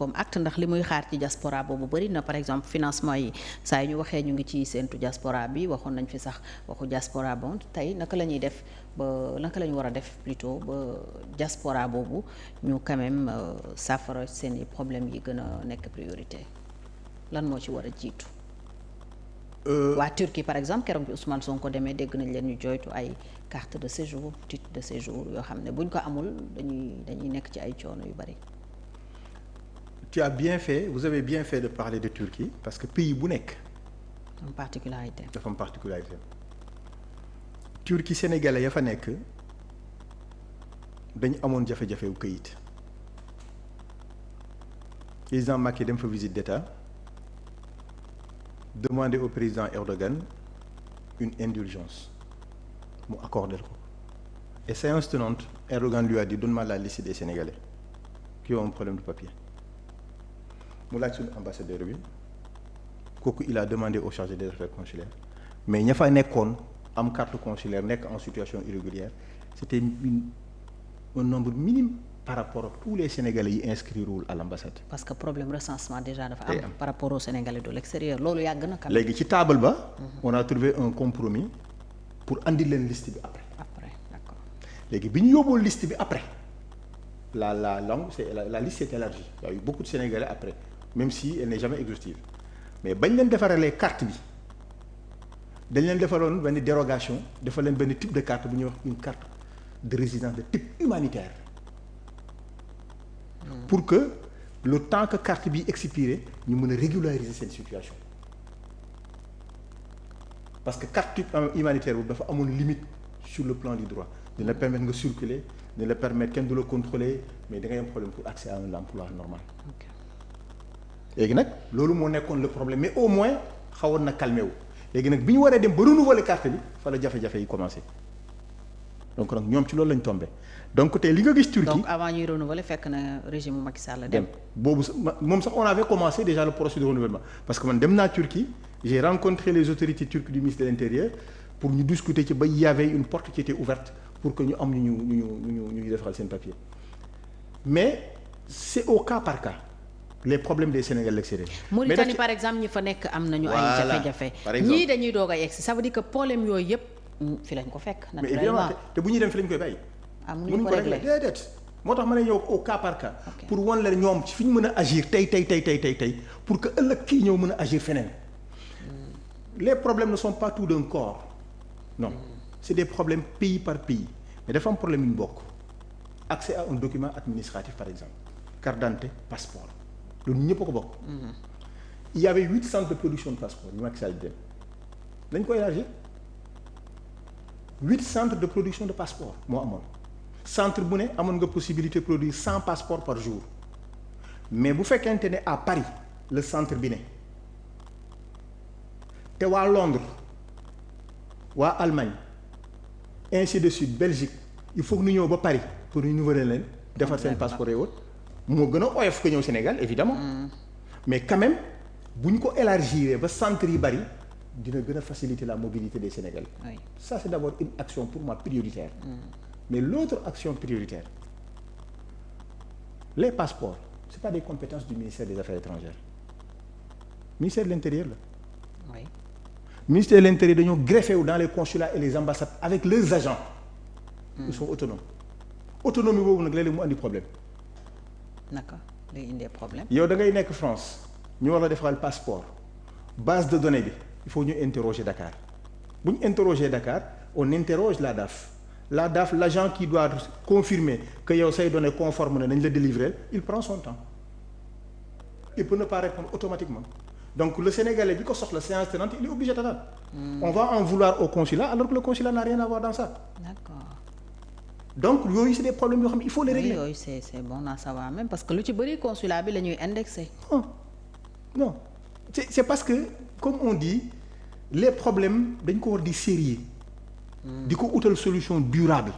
comme acte ndax li muy xaar ci diaspora boobu bëri na par exemple financement yi saa yi ñu waxee ñu ngi ci séentu diaspora bi waxoon nañ fi sax waxu diaspora bon tey naka la ñuy def ba naka la ñu war a def plutôt ba diaspora boobu ñu quand même saafara seen i problèmes yi gën a nekk priorité lan moo ci war a jiitu. waa Turquie par exemple keroog bi Ousmane Sonko demee dégg nañ leen ñu jooytu ay carte de séjour titre de séjour yoo xam ne buñ ko amul dañuy nekk ci ay coono yu bëri. Tu as bien fait, vous avez bien fait de parler de Turquie parce que pays bu nekk. am particularité. dafa am particularité. Turquie sénégalais ya fa nekk dañu amoon jafe-jafe wu këyit. président Macky dem fa visite d'État demander au président Erdogan une indulgence mu accordé ko. Et séance tenante Erdogan lui a dit donne-moi la liste des Sénégalais qui ont un problème de papier. mu laaj suñu ambassadeur bi kooku il a demandé au chargé des affaires consulaires mais ña fa nekkoon am carte consulaire nekk en situation irrégulière c'était un nombre minime par rapport ak tous les Sénégalais yi inscrirewul à l'ambassade. parce que problème recensement déjà dafa am par rapport aux Sénégalais de l'extérieur loolu yàgg na. léegi ci table ba. on a trouvé un compromis pour andi leen liste bi après. D'accord. léegi bi ñu yóbboo liste bi après la langue c'est la liste s'est élargie il y a eu beaucoup de Sénégalais après. Même si elle n'est jamais exhaustive mais bañ leen defaralee carte bi dañ leen defaroon benn dérogation defal leen benn type de carte bu ñuy wax une carte de résidence de type humanitaire pour que le temps que carte bi expiré ñu mën a régulariser seen situation parce que carte humanitaire boobu dafa amoon limite sur le plan du droit dina permettre nga circuler dina permettre kenn du la contrôler mais da ngay am problème pour accès à un emploi normal. léegi nag loolu moo nekkoon le problème mais au moins xawoon na calmé wu léegi nag bi ñu waree dem ba renouveler carte bi fa la jafe-jafe yi commencé donc nag ñoom ci loolu lañ tombé donc tey li nga gis. Turquie donc avant ñuy renouveler fekk na régime mu Macky Sall dem. boobu moom sax on avait commencé déjà le processus de renouvellement parce que man dem naa Turquie j'ai rencontré les autorités turques du ministère de l'Intérieur pour ñu discuter ci ba y avait une porte qui était ouverte pour que ñu am ñu defal seen papier mais c'est au cas par cas. Les problèmes des Sénégalais l'extérieur. Mauritanie par exemple ñi fa nekk am nañu ay jafe-jafe. ñii dañuy doog a yegsi ça veut dire que problème yooyu yëpp fi lañ ko fekk. mais évidemment te bu ñuy dem fi lañ koy bàyyi. mënuñu ko régler déedéet moo tax ma ne ñëw au cas par cas. pour wan leen ñoom fi ñu mën a agir tey pour que ëllëg kii ñëw mën a agir feneen. les problèmes ne sont pas tout d'un corps non c'est des problèmes pays par pays mais dafa am problème yu ñu bokk accès à un document administratif par exemple carte d'identité passeport. loolu ñëpp a ko bokk. il y avait 8 centres de production de passeport yu Macky Sall dem dañ ko élargir 8 centres de production de passeport moo amoon centre bu ne amoon nga possibilité produire 100 passeports par jour mais bu fekkente ne à Paris le centre bi ne te waa Londres waa Allemagne ainsi de suite Belgique il faut que ñu ñëw ba Paris pour ñu renouveler leen defar seen passeport et autres. moo gën a oyof ko ñëw Sénégal évidemment mais quand même bu ñu ko élargir ba centre yi bari dina gën a faciliter la mobilité des Sénégalais. Oui. Ça c'est d'abord une action pour moi prioritaire. Mais l'autre action prioritaire les passeports c'est pas des compétences du ministère des Affaires étrangères ministère de l'Intérieur la. Oui. Ministère de l'Intérieur dañoo greffé wu dans les consulats et les ambassades avec leurs agents. Ils sont autonomes. Autonomie boobu nag léeg-léeg mu andi problème. naka lay indee problème. yow da ngay nekk France ñu war la defaral passeport base de données bi il faut ñu interroger Dakar bu ñu interroger Dakar on interroge la DAF l'agent qui doit confirmer que yow say données conformes na nañ la délivrer il prend son temps il peut ne pas répondre automatiquement donc le Sénégalais bi ko soxla séance tenante il est obligé d'attendre. On va en vouloir au consulat alors que le consulat n'a rien à voir dans ça. D'accord. Donc yooyu c'est des problèmes yoo xam ne il faut les régler. yooyu c'est bon à savoir même parce que lu ci bëri consulat bi la ñuy indexé. non c'est parce que comme on dit les problèmes dañ ko war di sérieux di ko utal solution durable.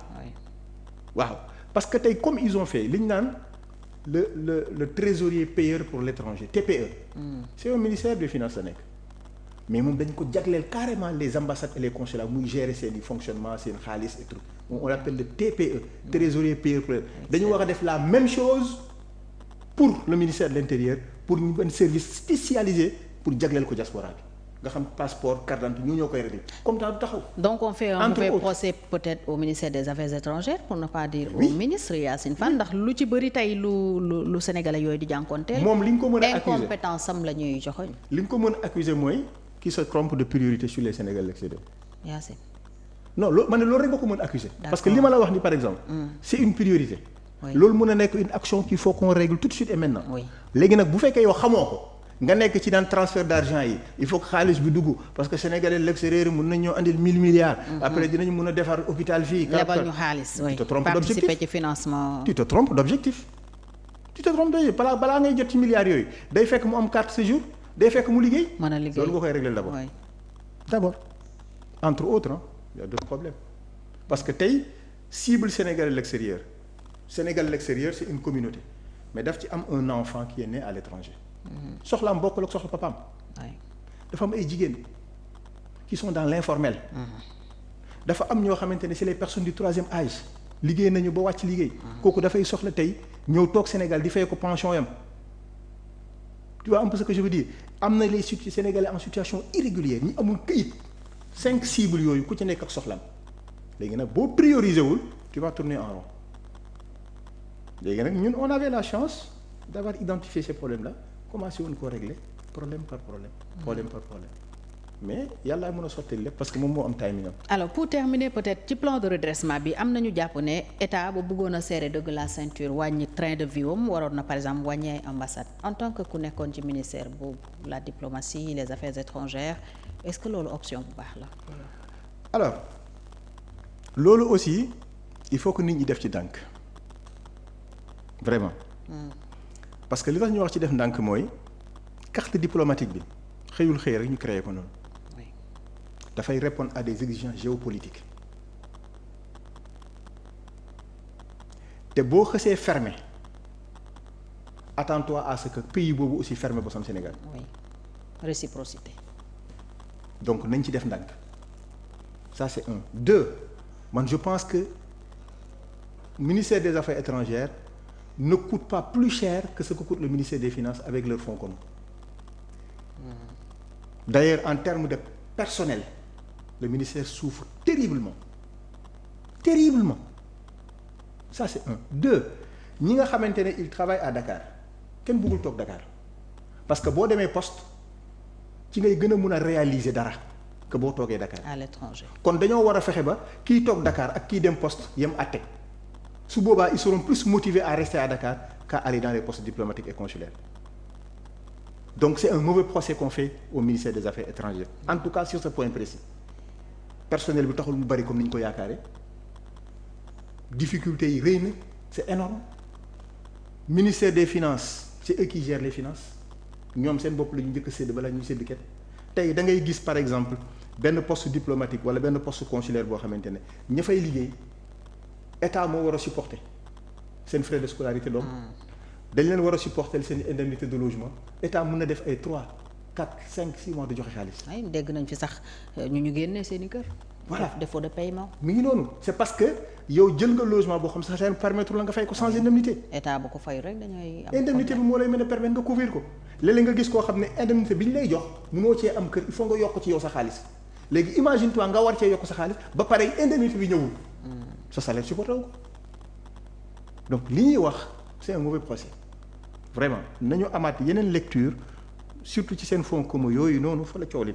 waaw parce que tey comme ils ont fait li ñu naan le trésorier payeur pour l'étranger TPE. C'est un ministère des finances la nekk mais moom dañ ko jagleel carrément les ambassades et les consulats muy gérer seen i fonctionnement seen xaalis et tout on l'appelle le TPE trésorier payeur pour dañu war a def la même chose pour le ministère de l'Intérieur pour ñu benn service spécialisé pour jagleel ko diaspora bi nga xam passeport carte d'identité ñoo koy régler comme ça du taxaw. donc on fait un mauvais procès peut-être au ministère des Affaires étrangères pour ne pas dire au ministre Yacine Fall ndax lu ci bëri tey lu sénégalais yooyu di jànkoonteel. moom li nga ko mën a accuser incompétence am la ñuy joxoñ. li nga ko mën a accuser mooy qui se trompe de priorité sur les Sénégalais extérieurs. Yacine. non loolu man ne loolu rek nga ko mën a accuser. parce que li ma la wax ni par exemple. c'est une priorité. loolu mën a nekk une action qu'il faut qu'on règle tout de suite et maintenant. léegi nag bu fekkee yow xamoo ko nga nekk ci daan transfert d'argent yi il faut que xaalis bi dugg parce que sénégalais l'extérieur mën nañ ñoo andil 1000 milliards. après dinañ mën a defar hôpital fii. lebal ñu xaalis oui. tu te trompes d'objectif participer ci financement. tu te trompes d'objectif. balaa ngay jot ci milliards yooyu day fekk mu am carte séjour day fekk mu liggéey. mën a liggéey loolu nga koy régler d'abord. entre autres il y a d'autres problèmes parce que tey cible sénégalais l'extérieur Sénégal l'extérieur c'est une communauté mais daf ci am un enfant qui est né à l'étranger soxlaam bokkul ak soxla papaam dafa am ay jigéen qui sont dans l'informel dafa am ñoo xamante ne c'est les personnes du troisième âge liggéey nañu ba wàcc liggéey kooku dafay soxla tey ñëw toog Sénégal di fay ko pension yam tu vois un peu ce que je veux dire am na les Sénégalais en situation irrégulière ñi amul këyit 5 cibles yooyu ku ci nekk ak soxlam léegi nag boo prioriser wul tu vas tourner en rond léegi nag ñun on avait la chance d'avoir identifié ces problèmes là commencé woon koo régler problème par problème mais yàlla mën a sotti lépp parce que moom moo am timing am. alors pour terminer peut-être ci plan de redressement bi am nañu jàpp ne état ba bëggoon a serrer dëgg la ceinture wàññi train de vie am waroon na par exemple wàññi ay ambassade en tant que ku nekkoon ci ministère boobu la diplomatie les affaires étrangères est-ce que loolu option bu baax la. alors loolu aussi il faut que nit ñi def ci ndànk vraiment. parce que li tax ñu wax ci def ndànk mooy carte diplomatique bi xëyul xëy rek ñu créé ko noonu. dafay répondre à des exigences géopolitiques te boo xësee fermé attends-toi à ce que pays boobu aussi fermé bosam Sénégal. oui réciprocité. donc nañ ci def ndànk ça c'est un. deux man je pense que ministère des Affaires étrangères ne coûte pas plus cher que ce que coûte le ministère des Finances avec leurs fonds communs. D'ailleurs en termes de personnel le ministère souffre terriblement ça c'est un. deux ñi nga xamante ne il travaille à Dakar kenn bëggul toog Dakar parce que boo demee poste ci ngay gën a mun a réaliser dara que boo toogee Dakar. à l'étranger. kon dañoo war a fexe ba kiy toog Dakar ak kiy dem poste yem àtte su boobaa ils seront plus motivés à rester à Dakar qu'à aller dans les postes diplomatiques et consulaires. Donc c'est un mauvais procès qu'on fait au ministère des Affaires étrangères en tout cas sur ce point précis personnel bi taxul mu bari comme ni ñu ko yaakaare difficultés yi rëy na c'est énorme ministère des Finances c'est eux qui gèrent les finances ñoom seen bopp la ñu njëkk a sédd balaa ñuy sédd kenn tey da ngay gis par exemple benn poste diplomatique wala benn poste consulaire boo xamante ne ña fay liggéey état moo war a supporter seen frais de scolarité doom dañ leen war a supporter seen indemnité de logement état mën na def ay 3 4 5 6 mois di joxe xaalis. ay dégg nañ fi sax ñu génnee seen i kër. voilà défaut de paiement. mi ngi noonu c'est parce que yow jël nga logement boo xam sax seen permettre la nga fay ko sans indemnité. état bu ko fay rek dañuy am indemnité bi moo lay mën a permettre nga couvrir ko léeg-léeg nga gis koo xam ne indemnité bi ñu lay jox mënoo cee am kër il faut nga yokk ci yow sa xaalis léegi imagine toi nga war cee yokk sa xaalis ba pare indemnité bi ñëwul. sa salaire supporté wu ko donc li ñuy wax c'est un mauvais procès. vraiment nañu amaat yeneen lecture surtout ci seen fonds commun yooyu noonu fa la coow li